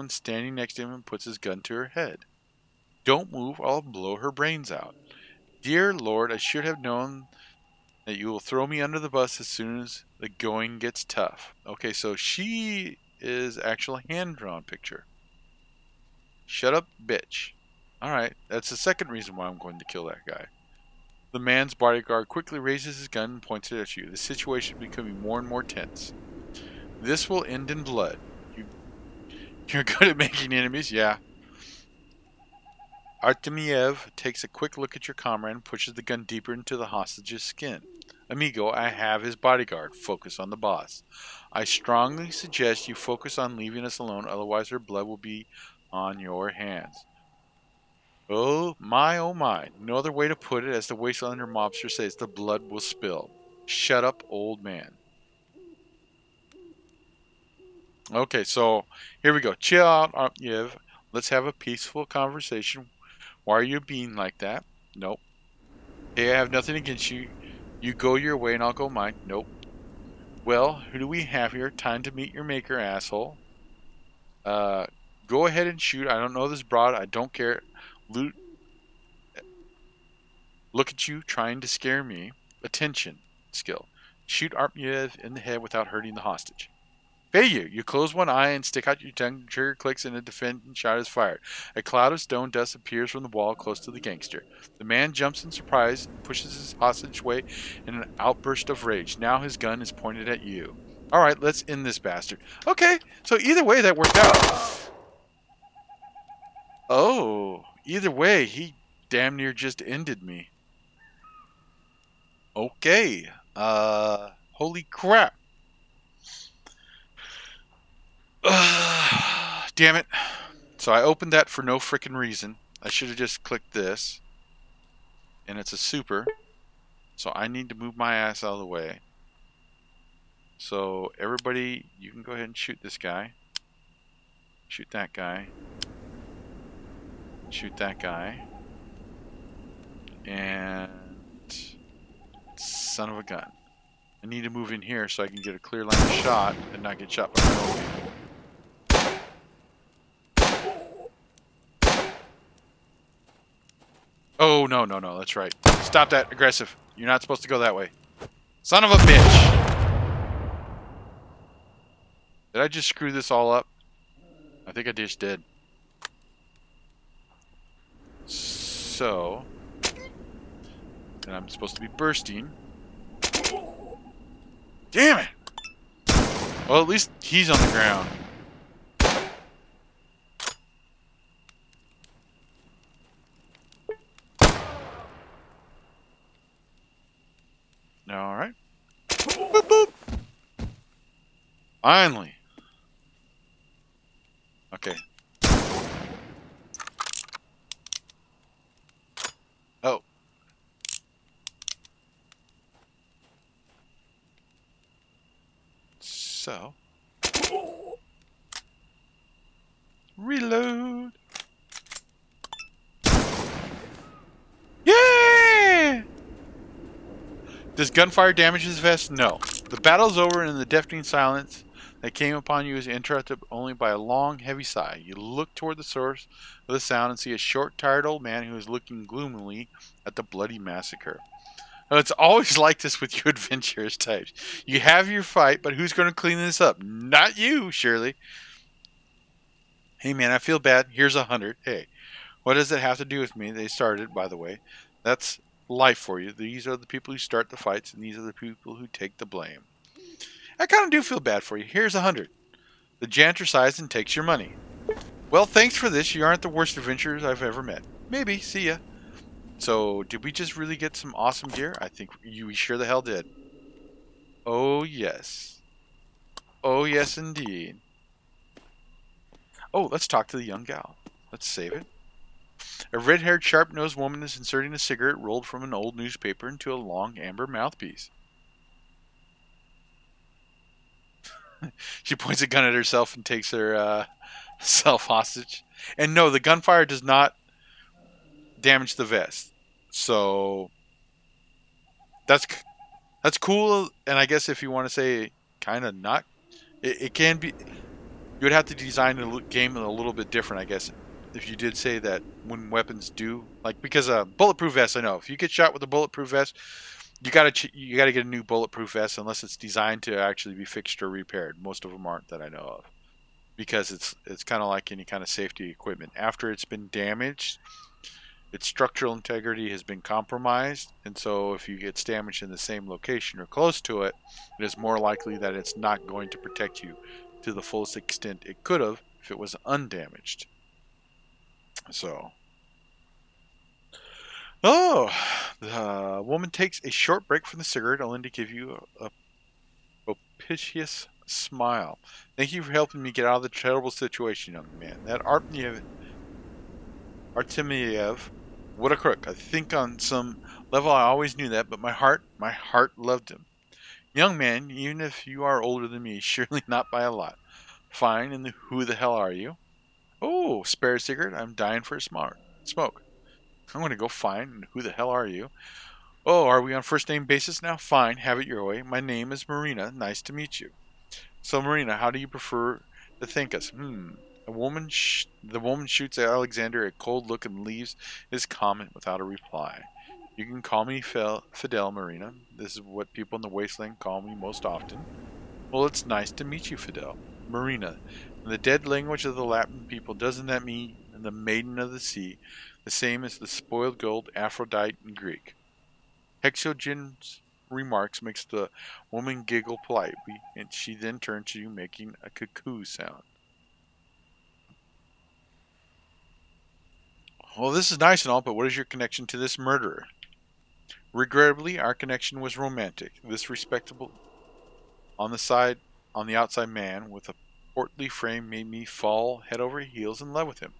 man standing next to him and puts his gun to her head. Don't move, or I'll blow her brains out. Dear Lord, I should have known that you will throw me under the bus as soon as the going gets tough. Okay, so she is actually a hand-drawn picture. Shut up, bitch. Alright, that's the second reason why I'm going to kill that guy. The man's bodyguard quickly raises his gun and points it at you. The situation is becoming more and more tense. This will end in blood. You're good at making enemies? Yeah. Artemiev takes a quick look at your comrade and pushes the gun deeper into the hostage's skin. Amigo, I have his bodyguard. Focus on the boss. I strongly suggest you focus on leaving us alone, otherwise her blood will be on your hands. Oh my. No other way to put it, as the Wastelander mobster says, the blood will spill. Shut up, old man. Okay, so here we go. Chill out, Artemiev. Let's have a peaceful conversation. Why are you being like that? Nope. Hey, I have nothing against you. You go your way and I'll go mine. Nope. Well, who do we have here? Time to meet your maker, asshole. Go ahead and shoot. I don't know this broad. I don't care. Look at you trying to scare me. Attention skill. Shoot Artemiev in the head without hurting the hostage. Failure. You close one eye and stick out your tongue. Trigger clicks and a defending shot is fired. A cloud of stone dust appears from the wall close to the gangster. The man jumps in surprise and pushes his hostage away in an outburst of rage. Now his gun is pointed at you. Alright, let's end this bastard. Okay, so either way that worked out. Oh, either way, he damn near just ended me. Okay. Holy crap. Damn it. So I opened that for no frickin' reason. I should have just clicked this. And it's a super. So I need to move my ass out of the way. So everybody, you can go ahead and shoot this guy. Shoot that guy. Shoot that guy. And son of a gun. I need to move in here so I can get a clear line of shot and not get shot by my own people. Oh, no, that's right. Stop that, aggressive. You're not supposed to go that way. Son of a bitch! Did I just screw this all up? I think I just did. So... and I'm supposed to be bursting. Damn it! Well, at least he's on the ground. Alright. Boop, boop. Finally. Okay. Oh. So. Reload. Yeah! Does gunfire damage his vest? No. The battle's over and the deafening silence that came upon you is interrupted only by a long, heavy sigh. You look toward the source of the sound and see a short, tired old man who is looking gloomily at the bloody massacre. Well, it's always like this with you adventurous types. You have your fight, but who's going to clean this up? Not you, surely. Hey, man, I feel bad. Here's 100. Hey, what does it have to do with me? They started, by the way. That's life for you. These are the people who start the fights, and these are the people who take the blame. I kind of do feel bad for you. Here's 100. The janitor sighs and takes your money. Well, thanks for this. You aren't the worst adventurers I've ever met. Maybe. See ya. So, did we just really get some awesome gear? I think we sure the hell did. Oh, yes. Oh, yes, indeed. Oh, let's talk to the young gal. Let's save it. A red-haired, sharp-nosed woman is inserting a cigarette rolled from an old newspaper into a long amber mouthpiece. She points a gun at herself and takes her self hostage. And no, the gunfire does not damage the vest. So that's cool. And I guess if you want to say kind of not, it can be. You would have to design the game a little bit different, I guess, if you did say that when weapons do, like, because a bulletproof vest, I know if you get shot with a bulletproof vest, you gotta get a new bulletproof vest unless it's designed to actually be fixed or repaired. Most of them aren't that I know of, because it's kind of like any kind of safety equipment. After it's been damaged, its structural integrity has been compromised, and so if you get damaged in the same location or close to it, it is more likely that it's not going to protect you to the fullest extent it could have if it was undamaged. So, oh, the woman takes a short break from the cigarette only to give you a propitious smile. Thank you for helping me get out of the terrible situation, young man. That Artemiev, what a crook. I think on some level I always knew that, but my heart loved him. Young man, even if you are older than me, surely not by a lot. Fine, and who the hell are you? Oh, spare a cigarette? I'm dying for a smoke. I'm going to go find, and who the hell are you? Oh, are we on first name basis now? Fine, have it your way. My name is Marina. Nice to meet you. So, Marina, how do you prefer to thank us? The woman shoots at Alexander a cold look and leaves his comment without a reply. You can call me Fidel, Marina. This is what people in the wasteland call me most often. Well, it's nice to meet you, Fidel. Marina, in the dead language of the Latin people, doesn't that mean the maiden of the sea, the same as the spoiled gold Aphrodite in Greek? Hexogen's remarks makes the woman giggle politely, and she then turns to you, making a cuckoo sound. Well, this is nice and all, but what is your connection to this murderer? Regrettably, our connection was romantic. This respectable on the side on the outside man with a portly frame made me fall head over heels in love with him.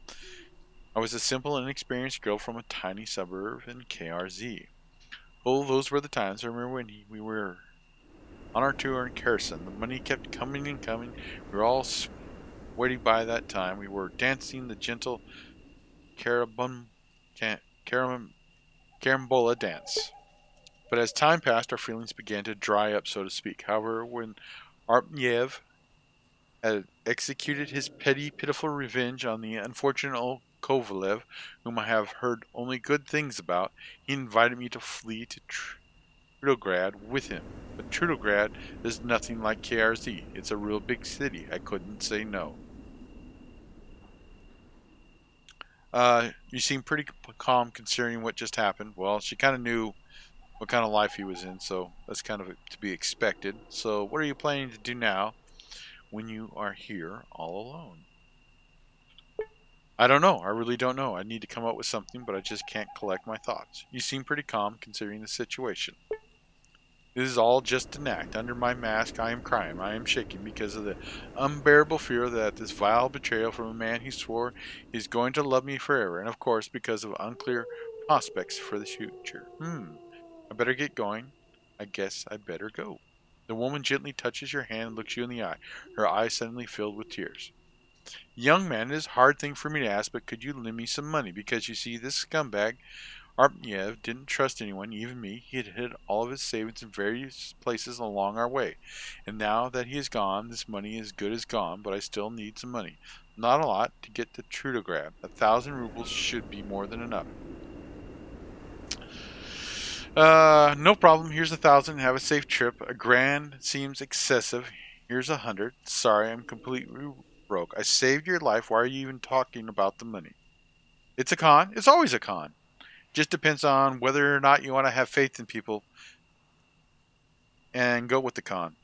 I was a simple and inexperienced girl from a tiny suburb in KRZ. Oh, those were the times. I remember when we were on our tour in Kherson. The money kept coming and coming. We were all sweaty by that time. We were dancing the gentle carabum, carambola dance. But as time passed, our feelings began to dry up, so to speak. However, when Arpniev had executed his petty, pitiful revenge on the unfortunate old Kovalev, whom I have heard only good things about, he invited me to flee to Trudograd with him. But Trudograd is nothing like KRZ. It's a real big city. I couldn't say no. You seem pretty calm considering what just happened. Well, she kind of knew what kind of life he was in, so that's kind of to be expected. So, what are you planning to do now when you are here all alone? I don't know. I really don't know. I need to come up with something, but I just can't collect my thoughts. You seem pretty calm considering the situation. This is all just an act. Under my mask, I am crying. I am shaking because of the unbearable fear that this vile betrayal from a man who swore he's going to love me forever, and of course because of unclear prospects for the future. I better get going. I guess I better go. The woman gently touches your hand and looks you in the eye, her eyes suddenly filled with tears. Young man, it is a hard thing for me to ask, but could you lend me some money? Because you see, this scumbag Arpniev didn't trust anyone, even me. He had hid all of his savings in various places along our way. And now that he is gone, this money is good as gone, but I still need some money. Not a lot to get to Trudograd. 1,000 rubles should be more than enough. No problem. Here's 1,000. Have a safe trip. A grand seems excessive. Here's 100. Sorry, I'm completely broke. I saved your life. Why are you even talking about the money? It's a con. It's always a con. Just depends on whether or not you want to have faith in people and go with the con.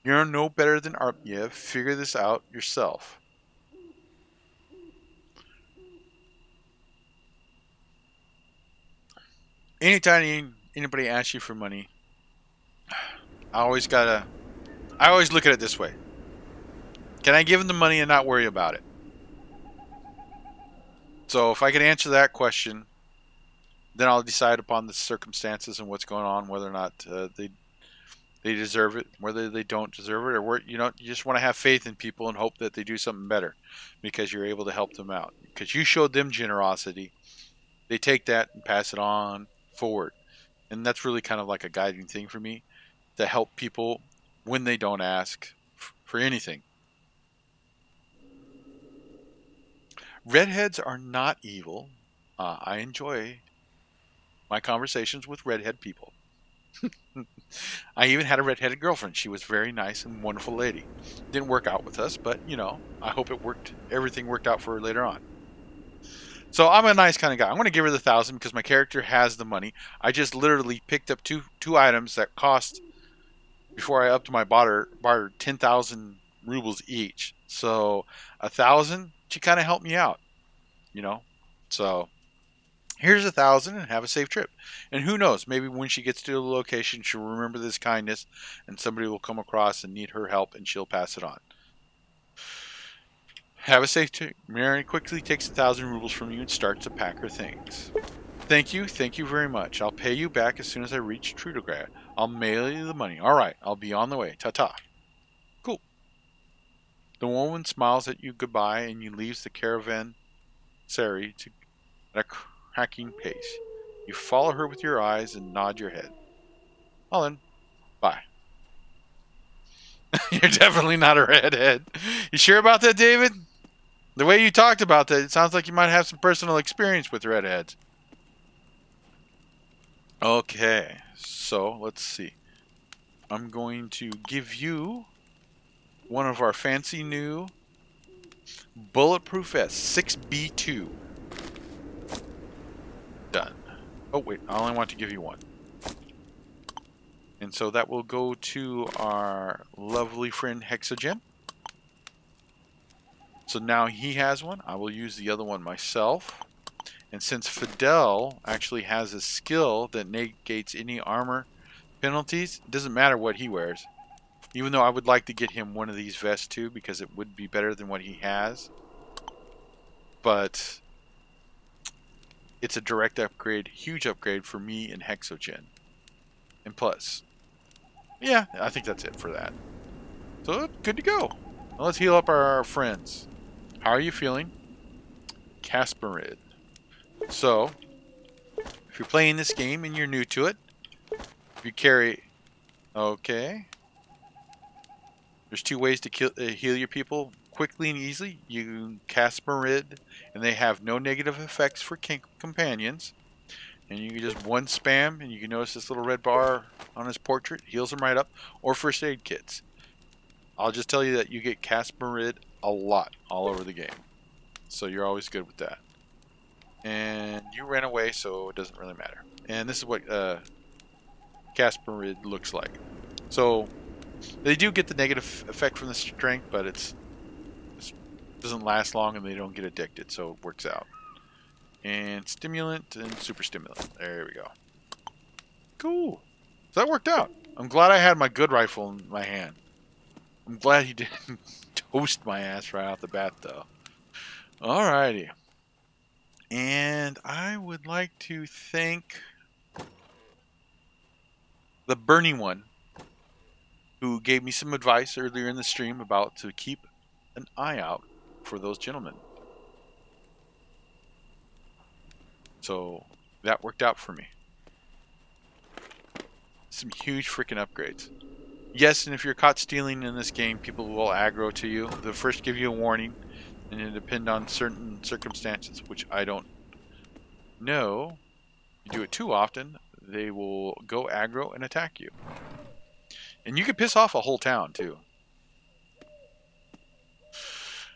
You're no better than Arpniev. Figure this out yourself. Anytime anybody asks you for money, I always look at it this way. Can I give them the money and not worry about it? So if I can answer that question, then I'll decide upon the circumstances and what's going on, whether or not they deserve it, whether they don't deserve it, or you just want to have faith in people and hope that they do something better because you're able to help them out. Because you showed them generosity, they take that and pass it on forward, and that's really kind of like a guiding thing for me to help people when they don't ask for anything. Redheads are not evil. I enjoy my conversations with redhead people. I even had a redheaded girlfriend. She was very nice and wonderful lady. Didn't work out with us, but you know, I hope it worked. Everything worked out for her later on. So I'm a nice kind of guy. I'm going to give her the 1,000 because my character has the money. I just literally picked up two items that cost before I upped my barter 10,000 rubles each. So 1,000. She kind of helped me out, you know. So here's 1,000 and have a safe trip. And who knows? Maybe when she gets to the location, she'll remember this kindness, and somebody will come across and need her help, and she'll pass it on. Have a safe trip. Mary quickly takes 1,000 rubles from you and starts to pack her things. Thank you very much. I'll pay you back as soon as I reach Trudograd. I'll mail you the money. All right, I'll be on the way. Ta-ta. Cool. The woman smiles at you goodbye, and you leaves the caravanserai at a cracking pace. You follow her with your eyes and nod your head. Well then, bye. You're definitely not a redhead. You sure about that, David? The way you talked about that, it sounds like you might have some personal experience with redheads. Okay, so let's see. I'm going to give you one of our fancy new bulletproof vests, 6B2. Done. Oh wait, I only want to give you one. And so that will go to our lovely friend Hexogen. So now he has one. I will use the other one myself. And since Fidel actually has a skill that negates any armor penalties, it doesn't matter what he wears. Even though I would like to get him one of these vests too, because it would be better than what he has. But it's a direct upgrade, huge upgrade for me and Hexogen. And plus, yeah, I think that's it for that. So, good to go. Now let's heal up our friends. How are you feeling? Casperid. So, if you're playing this game and you're new to it, if you carry... Okay. There's two ways to heal your people quickly and easily. You Casperid, and they have no negative effects for companions. And you can just one spam, and you can notice this little red bar on his portrait. Heals him right up. Or first aid kits. I'll just tell you that you get Casperid a lot all over the game. So you're always good with that. And you ran away, so it doesn't really matter. And this is what Casperid looks like. So they do get the negative effect from the strength, but it doesn't last long and they don't get addicted, so it works out. And stimulant and super stimulant. There we go. Cool. So that worked out. I'm glad I had my good rifle in my hand. I'm glad he didn't toast my ass right off the bat, though. Alrighty. And I would like to thank the Bernie one, who gave me some advice earlier in the stream about to keep an eye out for those gentlemen. So that worked out for me. Some huge freaking upgrades. Yes, and if you're caught stealing in this game, people will aggro to you. They'll first give you a warning, and it'll depend on certain circumstances, which I don't know. If you do it too often, they will go aggro and attack you. And you can piss off a whole town, too.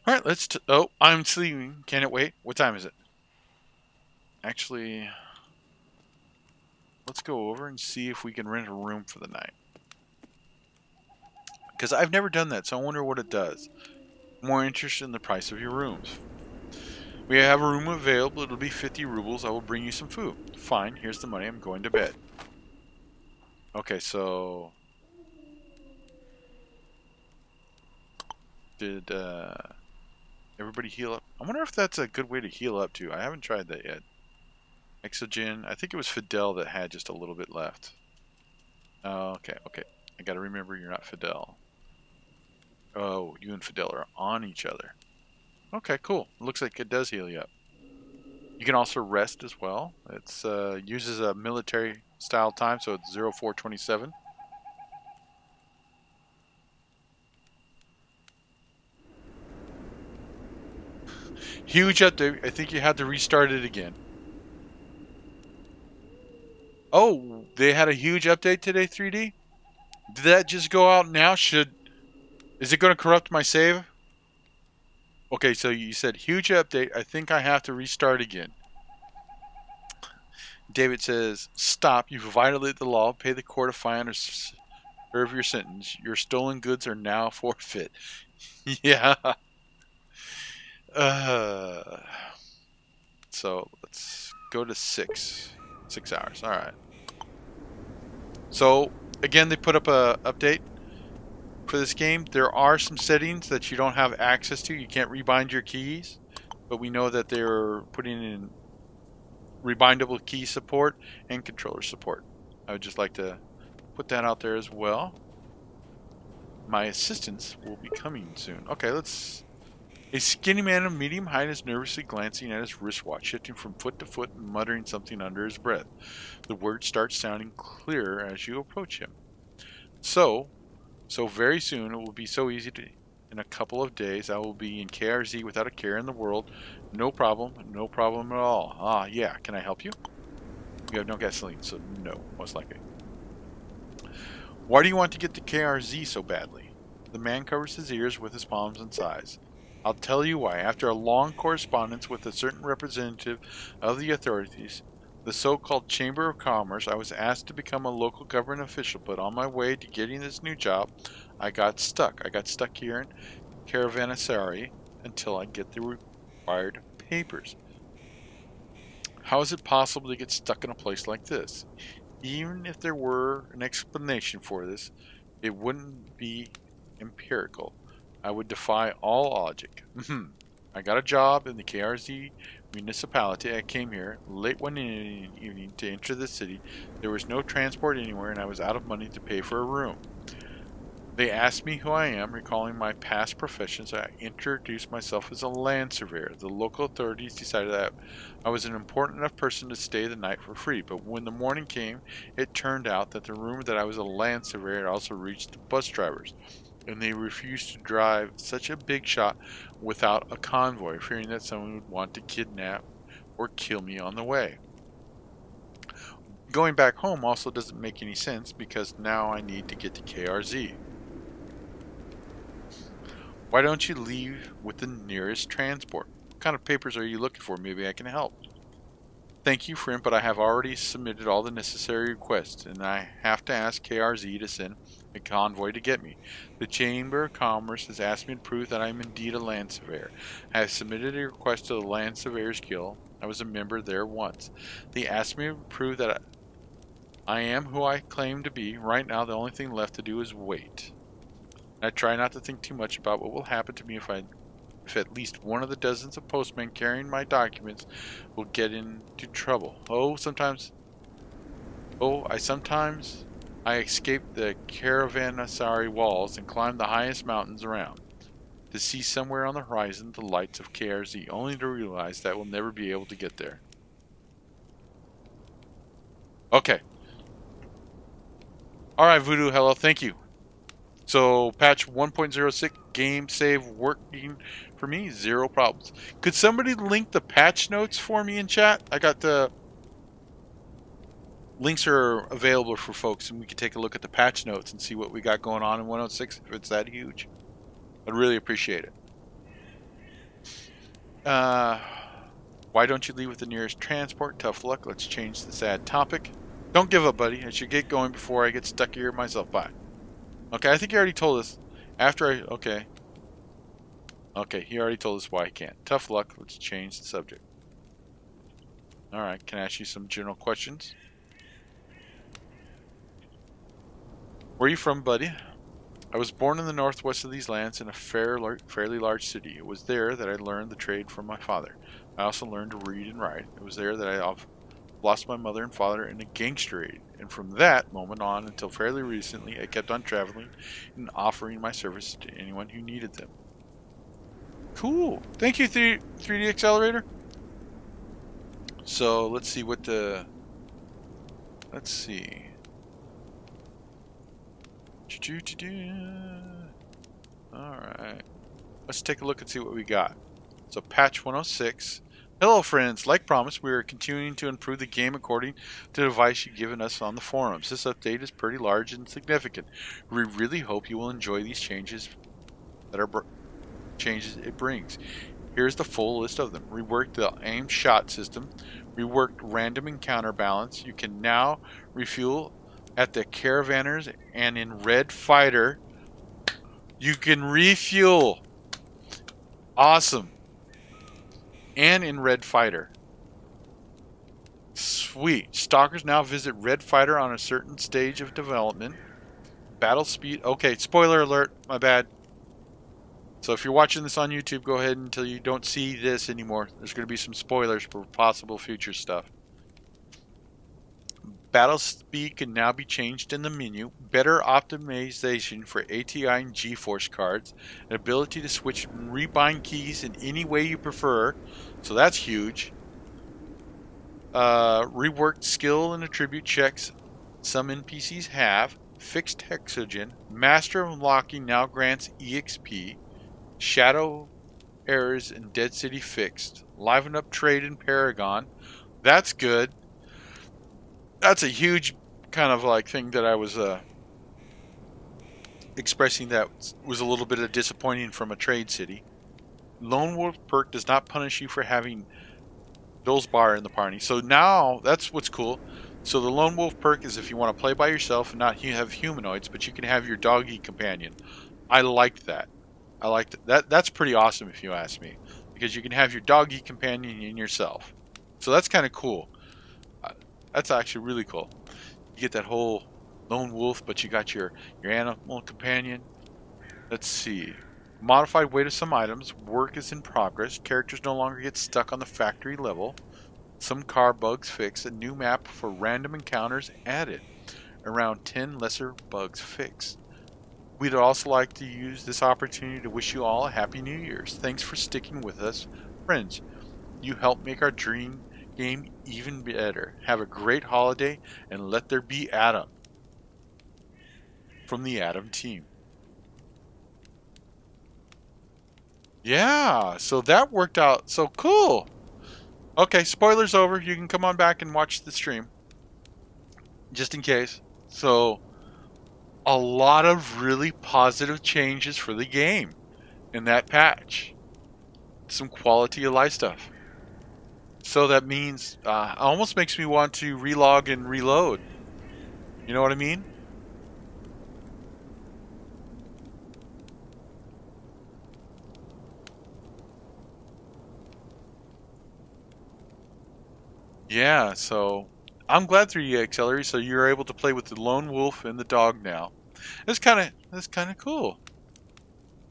Alright, oh, I'm sleeping. Can it wait? What time is it? Actually, let's go over and see if we can rent a room for the night. Because I've never done that, so I wonder what it does. More interested in the price of your rooms. We have a room available. It'll be 50 rubles. I will bring you some food. Fine, here's the money. I'm going to bed. Okay, so... Did everybody heal up? I wonder if that's a good way to heal up too. I haven't tried that yet. Exogen. I think it was Fidel that had just a little bit left. Oh, okay. I gotta remember you're not Fidel. Oh, you and Fidel are on each other. Okay, cool. It looks like it does heal you up. You can also rest as well. It's uses a military style time, so it's 0427. Huge update. I think you had to restart it again. Oh, they had a huge update today, 3D? Did that just go out now? Is it going to corrupt my save? Okay, so you said huge update. I think I have to restart again. David says, stop. You've violated the law. Pay the court a fine or serve your sentence. Your stolen goods are now forfeit. Yeah. So let's go to 6 hours. All right. So again, they put up a update for this game. There are some settings that you don't have access to. You can't rebind your keys, but we know that they're putting in rebindable key support and controller support. I would just like to put that out there as well. My assistants will be coming soon. Okay, let's... A skinny man of medium height is nervously glancing at his wristwatch, shifting from foot to foot and muttering something under his breath. The words start sounding clearer as you approach him. So very soon it will be so easy to... In a couple of days, I will be in KRZ without a care in the world. No problem at all. Ah, yeah, can I help you? You have no gasoline, so no, most likely. Why do you want to get to KRZ so badly? The man covers his ears with his palms and sighs. I'll tell you why. After a long correspondence with a certain representative of the authorities, the so-called Chamber of Commerce, I was asked to become a local government official, but on my way to getting this new job, I got stuck. I got stuck here in Caravanserai until I get the required papers. How is it possible to get stuck in a place like this? Even if there were an explanation for this, it wouldn't be empirical. I would defy all logic. I got a job in the KRZ municipality. I came here late one evening to enter the city. There was no transport anywhere, and I was out of money to pay for a room. They asked me who I am, recalling my past professions. I introduced myself as a land surveyor. The local authorities decided that I was an important enough person to stay the night for free, but when the morning came, it turned out that the rumor that I was a land surveyor had also reached the bus drivers, and they refused to drive such a big shot without a convoy, fearing that someone would want to kidnap or kill me on the way. Going back home also doesn't make any sense because now I need to get to KRZ. Why don't you leave with the nearest transport? What kind of papers are you looking for? Maybe I can help. Thank you, friend, but I have already submitted all the necessary requests, and I have to ask KRZ to send a convoy to get me. The Chamber of Commerce has asked me to prove that I am indeed a land surveyor. I have submitted a request to the Land Surveyors Guild. I was a member there once. They asked me to prove that I am who I claim to be. Right now, the only thing left to do is wait. I try not to think too much about what will happen to me if at least one of the dozens of postmen carrying my documents will get into trouble. Sometimes I escape the Caravanserai walls and climb the highest mountains around to see somewhere on the horizon the lights of KRZ, only to realize that we'll never be able to get there. Okay. Alright, Voodoo, hello, thank you. So, patch 1.06, game save working for me, 0 problems. Could somebody link the patch notes for me in chat? I got the links are available for folks, and we can take a look at the patch notes and see what we got going on in 106 if it's that huge. I'd really appreciate it. Why don't you leave with the nearest transport? Tough luck. Let's change the sad topic. Don't give up, buddy. I should get going before I get stuck here myself. Bye. Okay, I think he already told us. Okay, he already told us why he can't. Tough luck. Let's change the subject. Alright, can I ask you some general questions? Where are you from, buddy? I was born in the northwest of these lands in a fairly large city. It was there that I learned the trade from my father. I also learned to read and write. It was there that I lost my mother and father in a gangster raid, and from that moment on until fairly recently, I kept on traveling and offering my services to anyone who needed them. Cool. Thank you, 3D Accelerator. So, let's see what the... Let's see. Alright. Let's take a look and see what we got. So patch 106. Hello friends, like promised, we are continuing to improve the game according to the advice you've given us on the forums. This update is pretty large and significant. We really hope you will enjoy these changes changes it brings. Here's the full list of them. Reworked the aim shot system, reworked random encounter balance. You can now refuel at the caravanners, and in Red Fighter you can refuel. Awesome. And in Red Fighter. Sweet. Stalkers now visit Red Fighter on a certain stage of development. Battle speed. Okay, spoiler alert. My bad. So if you're watching this on YouTube, go ahead until you don't see this anymore. There's going to be some spoilers for possible future stuff. Battle speed can now be changed in the menu. Better optimization for ATI and GeForce cards. An ability to switch and rebind keys in any way you prefer. So that's huge. Reworked skill and attribute checks some NPCs have. Fixed hexogen. Master unlocking now grants EXP. Shadow errors in Dead City fixed. Liven up trade in Paragon. That's good. That's a huge kind of like thing that I was expressing that was a little bit of disappointing from a trade city. Lone Wolf perk does not punish you for having Bill's Bar in the party. So now that's what's cool. So the Lone Wolf perk is if you want to play by yourself and not have humanoids, but you can have your doggy companion. I liked that. I liked that. That's pretty awesome if you ask me, because you can have your doggy companion and yourself. So that's kind of cool. That's actually really cool. You get that whole lone wolf, but you got your animal companion. Let's see. Modified weight of some items. Work is in progress. Characters no longer get stuck on the factory level. Some car bugs fixed. A new map for random encounters added. Around 10 lesser bugs fixed. We'd also like to use this opportunity to wish you all a Happy New Year's. Thanks for sticking with us. Friends, you help make our dream game even better. Have a great holiday, and let there be Adam. From the Adam team. Yeah, so that worked out. So cool. Okay, spoilers over. You can come on back and watch the stream. Just in case. So, a lot of really positive changes for the game in that patch. Some quality of life stuff. So that means, almost makes me want to relog and reload. You know what I mean? Yeah, so I'm glad through you, Accelerate, so you're able to play with the lone wolf and the dog now. That's kind of cool.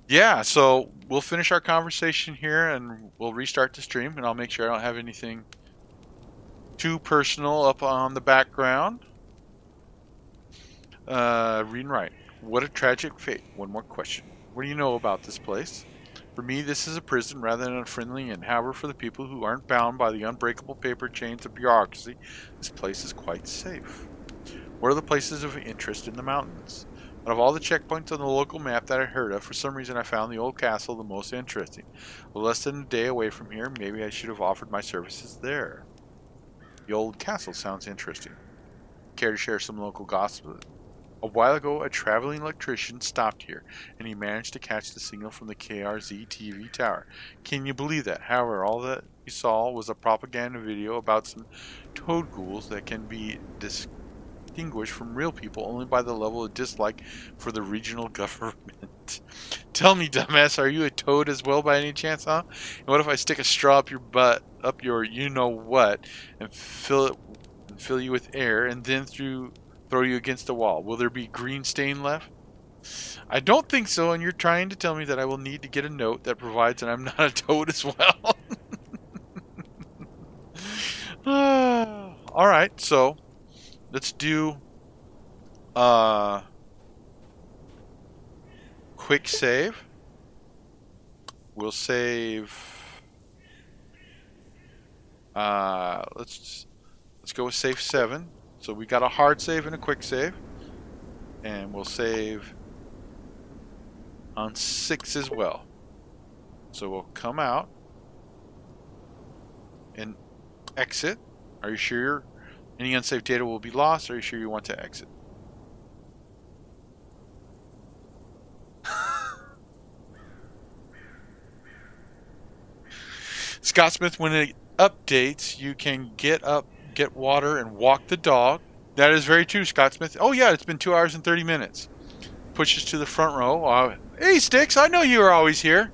Yeah, so we'll finish our conversation here and we'll restart the stream, and I'll make sure I don't have anything too personal up on the background. Read and write. What a tragic fate. One more question. What do you know about this place? For me, this is a prison rather than a friendly inn. However, for the people who aren't bound by the unbreakable paper chains of bureaucracy, this place is quite safe. What are the places of interest in the mountains? Out of all the checkpoints on the local map that I heard of, for some reason I found the old castle the most interesting. Well, less than a day away from here, maybe I should have offered my services there. The old castle sounds interesting. Care to share some local gossip? A while ago, a traveling electrician stopped here, and he managed to catch the signal from the KRZ TV tower. Can you believe that? However, all that he saw was a propaganda video about some toad ghouls that can be distinguished from real people only by the level of dislike for the regional government. Tell me, dumbass, are you a toad as well by any chance, huh? And what if I stick a straw up your butt, up your you-know-what, and fill you with air, and then throw you against the wall? Will there be green stain left? I don't think so, and you're trying to tell me that I will need to get a note that provides that I'm not a toad as well. Alright, so let's do quick save. We'll save let's go with save 7. So we got a hard save and a quick save. And we'll save on 6 as well. So we'll come out. and exit. Are you sure any unsafe data will be lost? Are you sure you want to exit? Scott Smith, when it updates, you can get up, get water, and walk the dog. That is very true, Scott Smith. Oh, yeah, it's been 2 hours and 30 minutes. Pushes to the front row. Hey, Sticks, I know you are always here.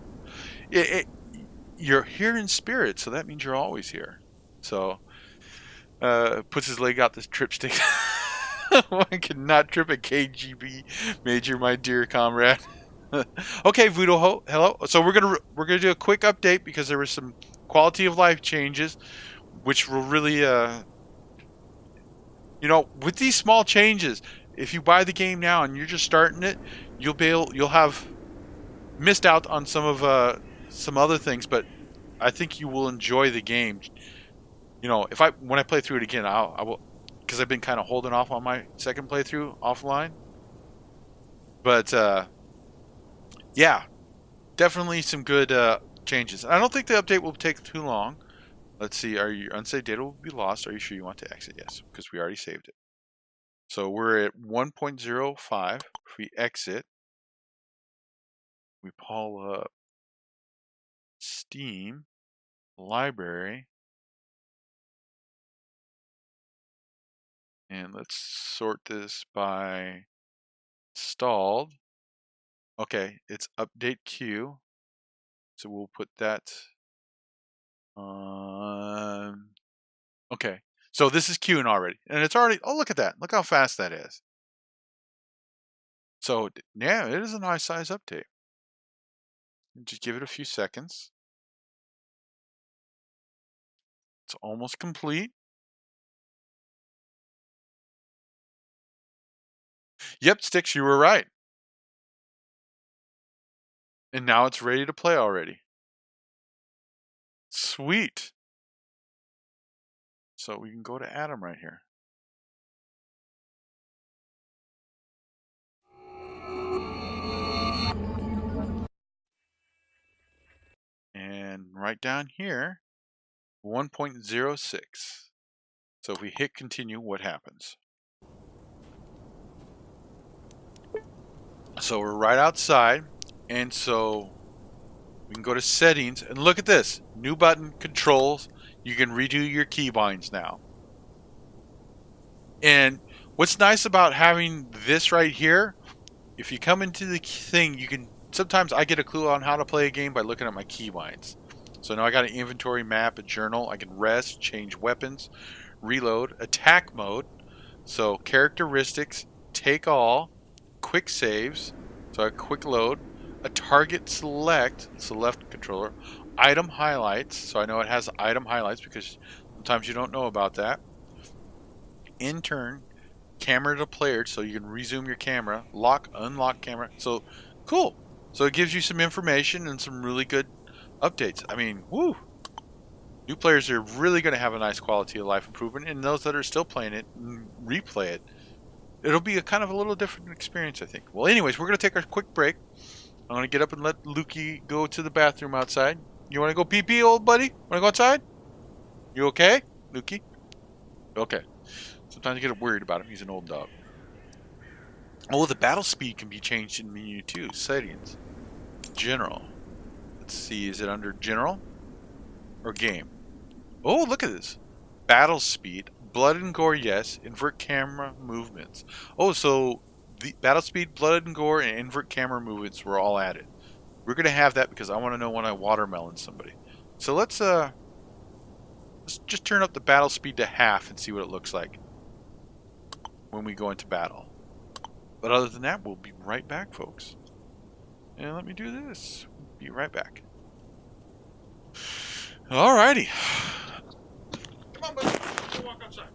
You're here in spirit, so that means you're always here. So, puts his leg out the trip stick. I cannot trip a KGB major, my dear comrade. Okay, Voodoo Ho, hello. So we're gonna do a quick update because there were some quality of life changes, which will really, with these small changes, if you buy the game now and you're just starting it, you'll have missed out on some other things, but I think you will enjoy the game. When I play through it again, I will, because I've been kind of holding off on my second playthrough offline. But yeah, definitely some good changes. I don't think the update will take too long. Let's see. Are your unsafe data will be lost? Are you sure you want to exit? Yes, because we already saved it. So we're at 1.05. If we exit, we pull up Steam, library, and let's sort this by installed. Okay, it's update queue. So we'll put that on. Okay, so this is queuing already. And it's already, oh, look at that. Look how fast that is. So, yeah, it is a nice size update. Just give it a few seconds. It's almost complete. Yep, Sticks, you were right. And now it's ready to play already. Sweet. So we can go to Adam right here. And right down here, 1.06. So if we hit continue, what happens? So we're right outside, and so we can go to settings, and look at this. New button, controls. You can redo your keybinds now. And what's nice about having this right here, if you come into the thing, you can, sometimes I get a clue on how to play a game by looking at my keybinds. So now I got an inventory map, a journal. I can rest, change weapons, reload, attack mode. So characteristics, take all, quick saves, so a quick load, a target select, it's the left controller, item highlights, so I know it has item highlights because sometimes you don't know about that. In turn, camera to player, so you can resume your camera, lock, unlock camera. So cool. So it gives you some information and some really good updates. I mean, woo! New players are really going to have a nice quality of life improvement, and those that are still playing it, replay it. It'll be a kind of a little different experience, I think. Well, anyways, we're going to take a quick break. I'm going to get up and let Lukey go to the bathroom outside. You want to go pee-pee, old buddy? Want to go outside? You okay, Lukey? Okay. Sometimes I get worried about him. He's an old dog. Oh, the battle speed can be changed in menu too. Settings. General. Let's see. Is it under General? Or Game? Oh, look at this. Battle speed. Blood and gore, yes. Invert camera movements. Oh, so the battle speed, blood and gore, and invert camera movements were all added. We're going to have that because I want to know when I watermelon somebody. So let's just turn up the battle speed to half and see what it looks like when we go into battle. But other than that, we'll be right back, folks. And let me do this. Be right back. Alrighty. Come on, buddy. Go walk outside.